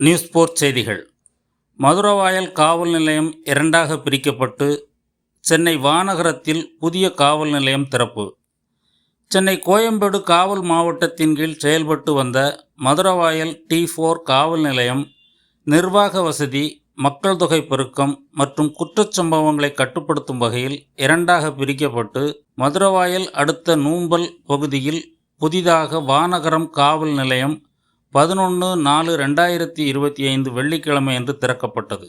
News board செய்திகள். மதுரவாயல் காவல் நிலையம் இரண்டாக பிரிக்கப்பட்டு சென்னை வானகரத்தில் புதிய காவல் நிலையம் திறப்பு. சென்னை கோயம்பேடு காவல் மாவட்டத்தின் கீழ் செயல்பட்டு வந்த மதுரவாயல் T4 காவல் நிலையம் நிர்வாக வசதி, மக்கள் தொகை பெருக்கம் மற்றும் குற்றச்சம்பவங்களை கட்டுப்படுத்தும் வகையில் இரண்டாக பிரிக்கப்பட்டு மதுரவாயல் அடுத்த நூம்பல் பகுதியில் புதிதாக வானகரம் காவல் நிலையம் 11/4/2025 வெள்ளிக்கிழமை அன்று திறக்கப்பட்டது.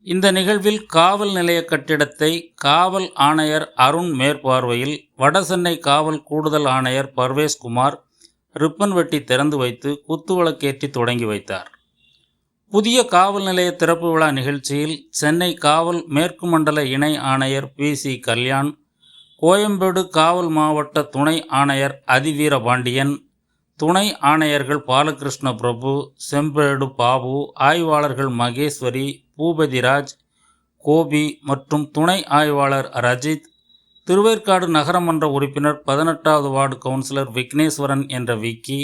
இந்த நிகழ்வில் காவல் நிலைய கட்டிடத்தை காவல் ஆணையர் அருண் மேற்பார்வையில் வடசென்னை காவல் கூடுதல் ஆணையர் பர்வேஸ்குமார் ரிப்பன் வெட்டி திறந்து வைத்து குத்துவிளக்கேற்றி தொடங்கி வைத்தார். புதிய காவல் நிலைய திறப்பு விழா நிகழ்ச்சியில் சென்னை காவல் மேற்கு மண்டல இணை ஆணையர் PC கல்யாண், கோயம்பேடு காவல் மாவட்ட துணை ஆணையர் அதிவீரபாண்டியன், துணை ஆணையர்கள் பாலகிருஷ்ண பிரபு, செம்பேடு பாபு, ஆய்வாளர்கள் மகேஸ்வரி, பூபதிராஜ், கோபி மற்றும் துணை ஆய்வாளர் ரஜித், திருவேற்காடு நகரமன்ற உறுப்பினர் 18வது வார்டு கவுன்சிலர் விக்னேஸ்வரன் என்ற விக்கி,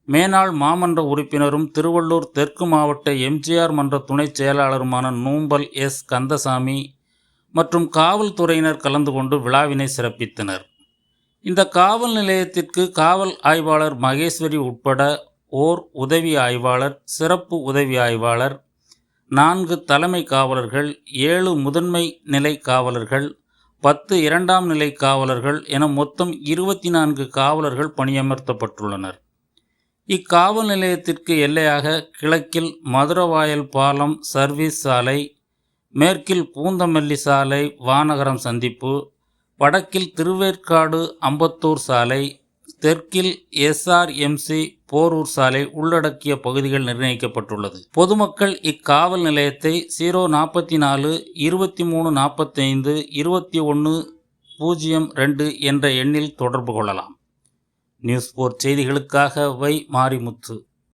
மேனாள் மாமன்ற உறுப்பினரும் திருவள்ளூர் தெற்கு மாவட்ட MGR மன்ற துணை செயலாளருமான நூம்பல் S. கந்தசாமி மற்றும் காவல்துறையினர் கலந்து கொண்டு விழாவினை சிறப்பித்தனர். இந்த காவல் நிலையத்திற்கு காவல் ஆய்வாளர் மகேஸ்வரி உட்பட ஓர் உதவி ஆய்வாளர், சிறப்பு உதவி ஆய்வாளர், 4 தலைமை காவலர்கள், 7 முதன்மை நிலை காவலர்கள், 10 இரண்டாம் நிலை காவலர்கள் என மொத்தம் 24 காவலர்கள் பணியமர்த்தப்பட்டுள்ளனர். இக்காவல் நிலையத்திற்கு எல்லையாக கிழக்கில் மதுரவாயல் பாலம் சர்வீஸ் சாலை, மேற்கில் பூந்தமல்லி சாலை வானகரம் சந்திப்பு, வடக்கில் திருவேற்காடு அம்பத்தூர் சாலை, தெற்கில் SRMC போரூர் சாலை உள்ளடக்கிய பகுதிகள் நிர்ணயிக்கப்பட்டுள்ளது. பொதுமக்கள் இக்காவல் நிலையத்தை 043452102 என்ற எண்ணில் தொடர்பு கொள்ளலாம். நியூஸ் போர்ட் செய்திகளுக்காக வை. மாரிமுத்து.